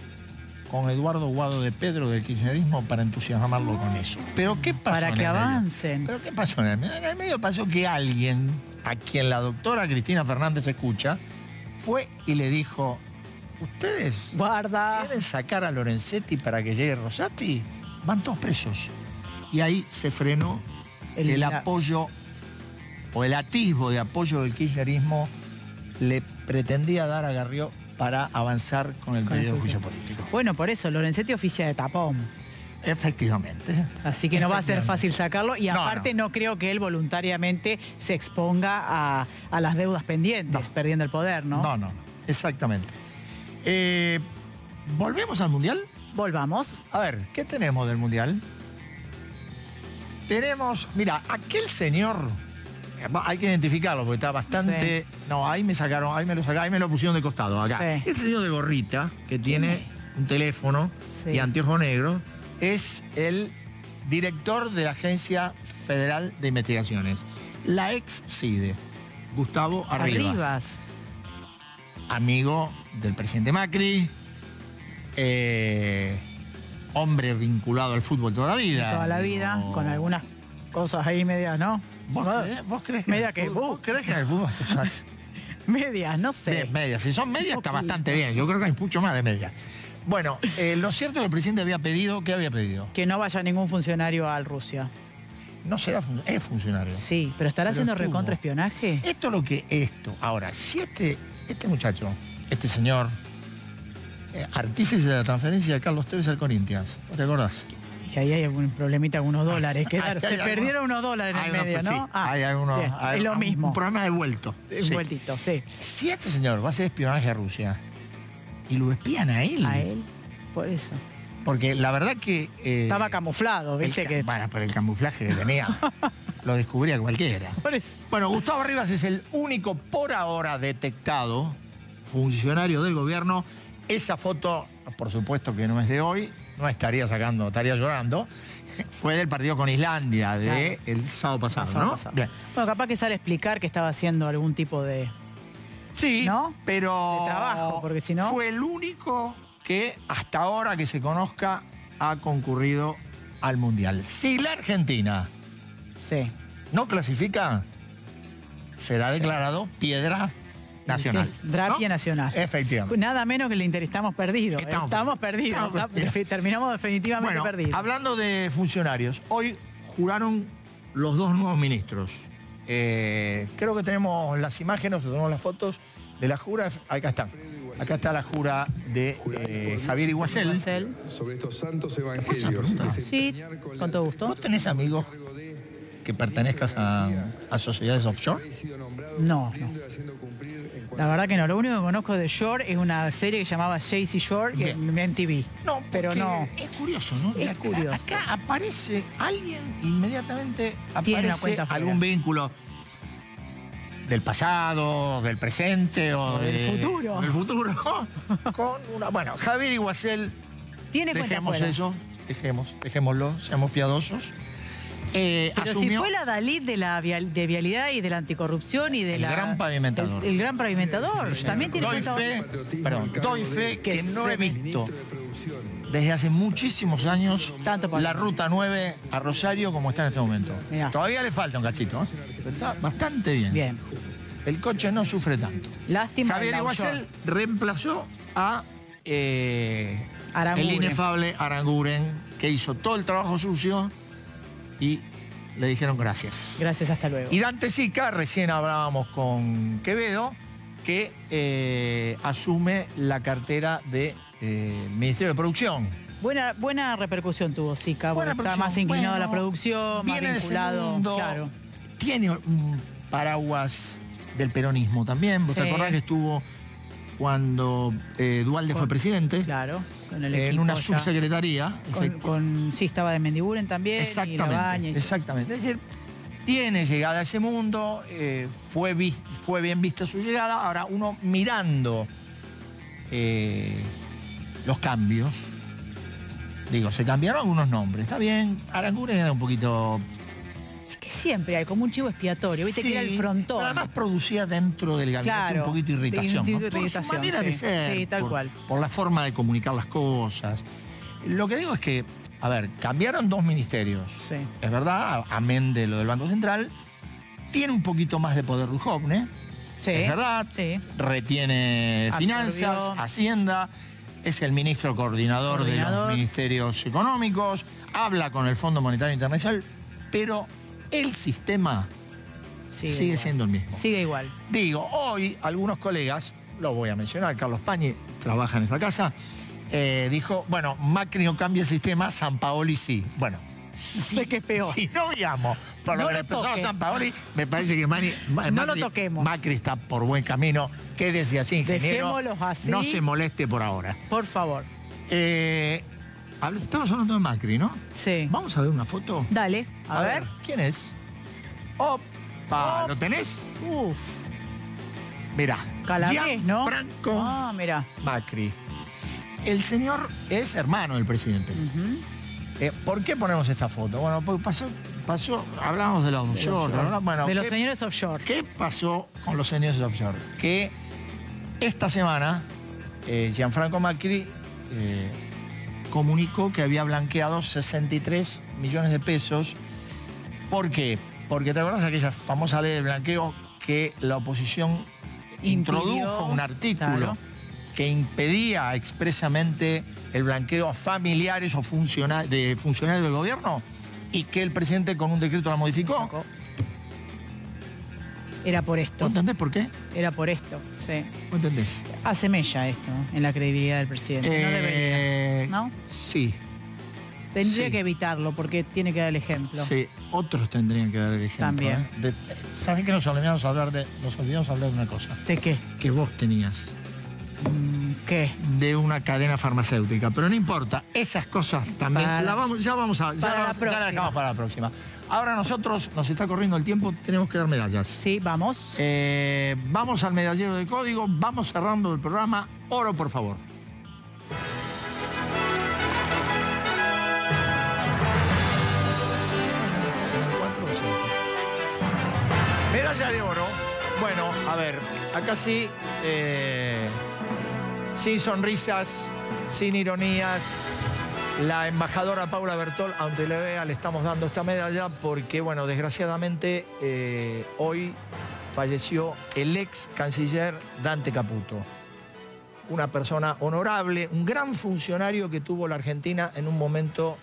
con Eduardo Guado de Pedro del kirchnerismo para entusiasmarlo con eso. Pero ¿qué pasó? Para que avancen. ¿Pero qué pasó en el medio? En el medio pasó que alguien, a quien la doctora Cristina Fernández escucha, fue y le dijo: ¿ustedes quieren sacar a Lorenzetti para que llegue Rosati? Van todos presos. Y ahí se frenó el apoyo o el atisbo de apoyo del kirchnerismo le pretendía dar a Carrió para avanzar con el pedido de juicio político. Bueno, por eso, Lorenzetti oficia de tapón. Efectivamente. Así que no va a ser fácil sacarlo y aparte no creo que él voluntariamente se exponga a las deudas pendientes, perdiendo el poder, ¿no? No. Exactamente. ¿Volvemos al Mundial? Volvamos. A ver, ¿qué tenemos del Mundial? Tenemos, mira, aquel señor, hay que identificarlo porque está bastante... Sí. No, ahí me sacaron, ahí me lo pusieron de costado, acá. Sí. Este señor de gorrita, que tiene un teléfono Sí. y anteojos negros, es el director de la Agencia Federal de Investigaciones, la ex CIDE, Gustavo Arribas. Amigo del presidente Macri, hombre vinculado al fútbol toda la vida. Toda la vida, Digo, con algunas cosas ahí medias, ¿no? ¿Vos crees que Media el que fútbol, vos. ¿vos crees que en el fútbol hay cosas? Medias, no sé. Bien, medias. Si son medias está poquito. bastante bien. Yo creo que hay mucho más de medias. Bueno, lo cierto es que el presidente había pedido, ¿qué había pedido? Que no vaya ningún funcionario a Rusia. No será es funcionario. Sí, pero ¿estará Pero haciendo estuvo. recontraespionaje? Esto es lo que Ahora, si este muchacho, este señor, artífice de la transferencia de Carlos Tevez al Corinthians, ¿vos te acordás? Y ahí hay algún problemita, algunos dólares. Hay Se perdieron unos dólares en el medio, ¿no? Sí, hay algunos. bien, Hay es lo mismo. Un problema de vuelto. Un Sí. vueltito, sí. Si este señor va a hacer espionaje a Rusia y lo espían a él. A él, por eso. Porque la verdad que. Estaba camuflado, ¿viste? Que... Bueno, pero el camuflaje que tenía lo descubría cualquiera. Por eso. Bueno, Gustavo Arribas es el único por ahora detectado funcionario del gobierno. Esa foto, por supuesto que no es de hoy, no estaría llorando. Fue del partido con Islandia el sábado pasado, ¿no? Bien. Bueno, capaz que sale a explicar que estaba haciendo algún tipo de... Sí, ¿no? pero De trabajo, porque si no... fue el único que hasta ahora que se conozca ha concurrido al Mundial. Si la Argentina Sí. no clasifica, será declarado piedra nacional. Sí, Drapia ¿no? nacional. Efectivamente. Nada menos que estamos perdidos. Estamos perdidos. perdidos. Terminamos definitivamente Bueno, perdidos. hablando de funcionarios, hoy juraron los dos nuevos ministros. Creo que tenemos las imágenes, o tenemos las fotos de la jura. Acá está. Acá está la jura de Javier Iguacel. Sobre estos santos ¿Te puedo hacer una evangelios. pregunta? Sí, con todo gusto. ¿Vos tenés amigos que pertenezcas a sociedades offshore? No. La verdad que no. Lo único que conozco de Shore es una serie que se llamaba Jaycee Shore, que Bien. en MTV. No, pero porque no. Es curioso, ¿no? Es curioso. Acá aparece alguien, inmediatamente Tiene una aparece cuenta fuera. algún vínculo del pasado, del presente o del futuro. Del futuro. Con una. Bueno, Javier Iguacel, Tiene cuenta dejemos fuera. eso, dejémoslo, seamos piadosos. Pero si Asumió fue la Dalit de vialidad y de la anticorrupción y de el la... gran pavimentador. El gran pavimentador. También tiene doy cuenta... fe que no se he visto desde hace muchísimos años Tanto para- la ruta 9 a Rosario como está en este momento. Mirá. Todavía le falta un cachito, ¿eh? Pero está bastante bien. Bien. El coche no sufre tanto. Lástima. Javier el Iguacel offshore. reemplazó a el Aranguren. inefable Aranguren, que hizo todo el trabajo sucio y le dijeron gracias. Gracias, hasta luego. Y Dante Sica, recién hablábamos con Quevedo, que asume la cartera de Ministerio de Producción. Buena repercusión tuvo Sica, porque Buena está más producción. inclinado a la Bueno, producción, más viene de ese vinculado. mundo, Claro. Tiene un paraguas del peronismo también. ¿Vos te Sí. acordás que estuvo cuando Duhalde fue presidente? Claro, con el En equipo una ya. subsecretaría. Sí, estaba de Mendiguren también. Y Labaña y- Exactamente. Es decir, tiene llegada a ese mundo, fue bien vista su llegada. Ahora, uno mirando los cambios, digo, se cambiaron algunos nombres. Está bien, Aranguren era un poquito... Es que siempre hay como un chivo expiatorio, viste que era el frontón. Pero además producía dentro del gabinete Claro, un poquito de irritación. de ¿no? Por su irritación, manera de sí. ser. Sí, tal cual. Por la forma de comunicar las cosas. Lo que digo es que, a ver, cambiaron dos ministerios. Sí. Es verdad, amén de lo del Banco Central. Tiene un poquito más de poder Duhovne. Sí. Es verdad. Sí. Retiene Absorbió. finanzas, Hacienda. Es el ministro coordinador de los ministerios económicos. Habla con el Fondo Monetario Internacional. Pero el sistema sigue igual. siendo el mismo. Sigue igual. Digo, hoy algunos colegas, lo voy a mencionar, Carlos Pañi trabaja en esta casa, dijo, bueno, Macri no cambia el sistema, San Paoli sí. Bueno, sé qué es peor. Si no digamos, por lo No que lo le pasó a toque. San Paoli, me parece que No lo toquemos. Macri está por buen camino. Quédese así, ingeniero. Dejémoslos así. No se moleste por ahora. Por favor. Estamos hablando de Macri, ¿no? Sí. Vamos a ver una foto. Dale, a ver. ¿Quién es? Opa, ¿lo tenés? Uf. Mirá. Calamés, ¿no? Franco Ah, mira. Macri. El señor es hermano del presidente. ¿Por qué ponemos esta foto? Bueno, porque pasó, hablamos de los offshore. Bueno, De los señores offshore. ¿Qué pasó con los señores offshore? Que esta semana Gianfranco Macri comunicó que había blanqueado 63 millones de pesos. ¿Por qué? Porque te acuerdas de aquella famosa ley de blanqueo que la oposición introdujo un artículo, claro, que impedía expresamente el blanqueo a familiares o de funcionarios del gobierno y que el presidente con un decreto la modificó. Era por esto. ¿Vos entendés por qué? Era por esto, sí. ¿Vos entendés? Hace mella esto en la credibilidad del presidente. No debería, ¿no? Sí. Tendría sí. que evitarlo porque tiene que dar el ejemplo. Sí, otros tendrían que dar el ejemplo. También. ¿Sabés que nos olvidamos hablar de una cosa? ¿De qué? Que vos tenías. ¿Qué? De una cadena farmacéutica. Pero no importa, esas cosas también. Ya la dejamos para la próxima. Ahora nosotros, nos está corriendo el tiempo, tenemos que dar medallas. Sí, vamos. Vamos al medallero de código, vamos cerrando el programa. Oro, por favor. Medalla de oro. Bueno, a ver, acá sí, sin sonrisas, sin ironías. La embajadora Paula Bertol, aunque le vea, le estamos dando esta medalla porque, bueno, desgraciadamente hoy falleció el ex canciller Dante Caputo. Una persona honorable, un gran funcionario que tuvo la Argentina en un momento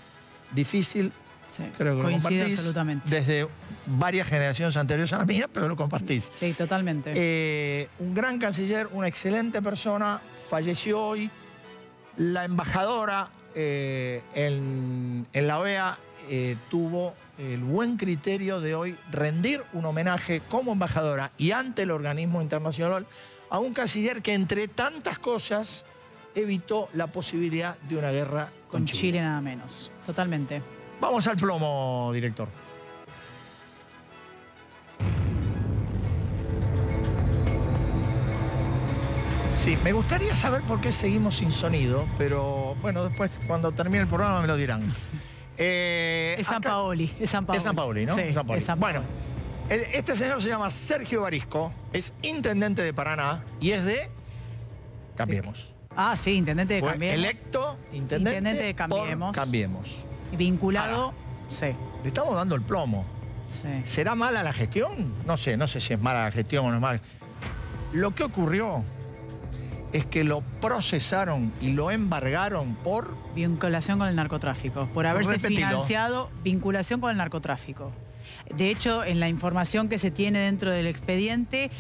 difícil. Sí, creo que lo compartís absolutamente. desde varias generaciones anteriores a la mía, pero lo compartís. Sí, totalmente. Un gran canciller, una excelente persona, falleció hoy. La embajadora en la OEA tuvo el buen criterio de hoy rendir un homenaje como embajadora y ante el organismo internacional a un canciller que, entre tantas cosas, evitó la posibilidad de una guerra con Chile. Nada menos. Totalmente. Vamos al plomo, director. Sí, me gustaría saber por qué seguimos sin sonido, pero bueno, después cuando termine el programa me lo dirán. Es San Paoli. Es San Paoli, ¿no? Sí, Es San Paoli. es San Paoli. Bueno, este señor se llama Sergio Barisco, es intendente de Paraná y es de Cambiemos. Ah, sí, intendente de Fue Cambiemos. electo intendente de Cambiemos. por Cambiemos. Vinculado, sí. Le estamos dando el plomo. Sí. ¿Será mala la gestión? No sé si es mala la gestión o no es mala. Lo que ocurrió es que lo procesaron y lo embargaron por... Vinculación con el narcotráfico. Por haberse Repetilo. financiado vinculación con el narcotráfico. De hecho, en la información que se tiene dentro del expediente,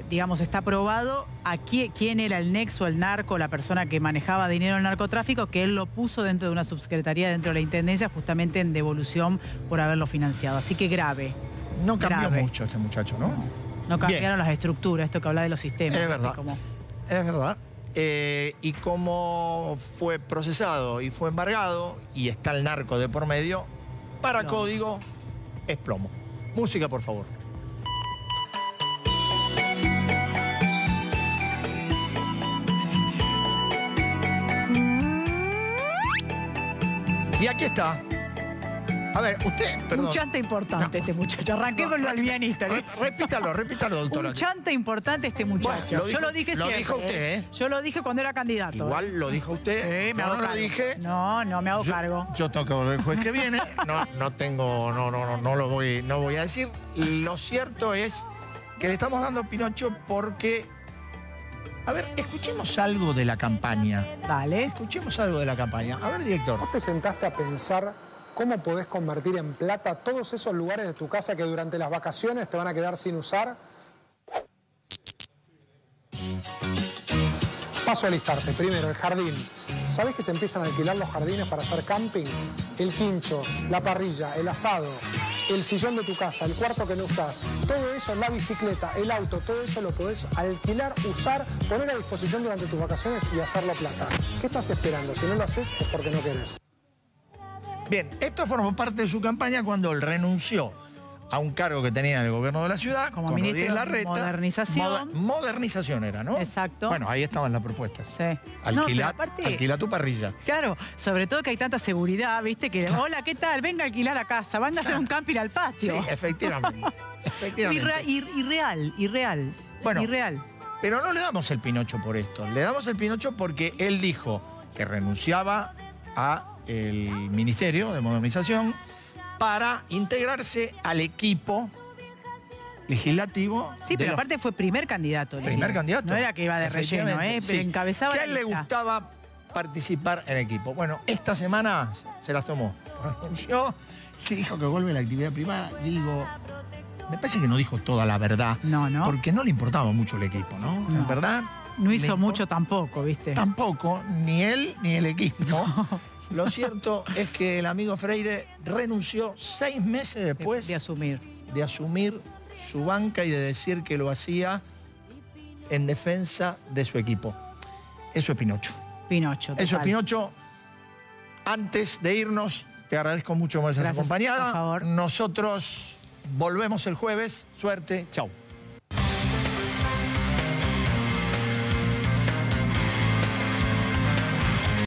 digamos, está probado a quién era el nexo, el narco, la persona que manejaba dinero en narcotráfico, que él lo puso dentro de una subsecretaría, dentro de la Intendencia, justamente en devolución por haberlo financiado. Así que grave. No cambió grave. mucho este muchacho, ¿no? No cambiaron las estructuras, esto que habla de los sistemas. Es verdad. Como... Es verdad. Y como fue procesado y fue embargado, y está el narco de por medio, para Plomo. código es plomo. Música, por favor. Y aquí está. A ver, usted, perdón. Un chante importante este muchacho. Arranqué con lo albianista. Repítalo, doctora. Un chante importante este muchacho. Bueno, yo lo dije siempre. Lo dijo usted, ¿eh? Yo lo dije cuando era candidato. Igual lo dijo usted. Sí, me Yo hago no cargo. lo dije. No me hago cargo. Yo tengo que volver el jueves que viene. No voy a decir. Lo cierto es que le estamos dando Pinocho porque... A ver, escuchemos algo de la campaña. Dale. Escuchemos algo de la campaña. A ver, director. ¿Vos te sentaste a pensar cómo podés convertir en plata todos esos lugares de tu casa que durante las vacaciones te van a quedar sin usar? Paso a listarte. Primero, el jardín. ¿Sabés que se empiezan a alquilar los jardines para hacer camping? el quincho, la parrilla, el asado, el sillón de tu casa, el cuarto que no usás, todo eso, la bicicleta, el auto, todo eso lo podés alquilar, usar, poner a disposición durante tus vacaciones y hacerlo plata. ¿Qué estás esperando? Si no lo haces es porque no querés. Bien, esto formó parte de su campaña cuando él renunció a un cargo que tenía en el gobierno de la ciudad, Como con ministro Rodríguez de Larreta. Modernización. Modernización era, ¿no? Exacto. Bueno, ahí estaban las propuestas. Sí. Alquila, No, pero aparte- alquila tu parrilla. Claro, sobre todo que hay tanta seguridad, ¿viste? Que, hola, ¿qué tal? Venga a alquilar la casa, venga a hacer un camping al Sí, patio. efectivamente. efectivamente. Irreal. Bueno. Irreal. Pero no le damos el pinocho por esto. Le damos el pinocho porque él dijo que renunciaba a el Ministerio de Modernización para integrarse al equipo legislativo. Sí, de pero los- aparte fue primer candido. Primer candidato. No era que iba de relleno, Efectivamente, sí. pero encabezaba Que la a él le lista. gustaba participar en equipo. Bueno, esta semana se las tomó. Renunció y dijo que vuelve a la actividad privada. Digo, me parece que no dijo toda la verdad. No. Porque no le importaba mucho el equipo, ¿no? No. En verdad. No le hizo impor- mucho tampoco, ¿viste? Tampoco, ni él ni el equipo. Lo cierto es que el amigo Freire renunció 6 meses después de asumir. de asumir su banca y de decir que lo hacía en defensa de su equipo. Eso es Pinocho. Pinocho. Eso es total. Pinocho. Antes de irnos, te agradezco mucho por estar Gracias, acompañada. por favor. Nosotros volvemos el jueves. Suerte. Chau.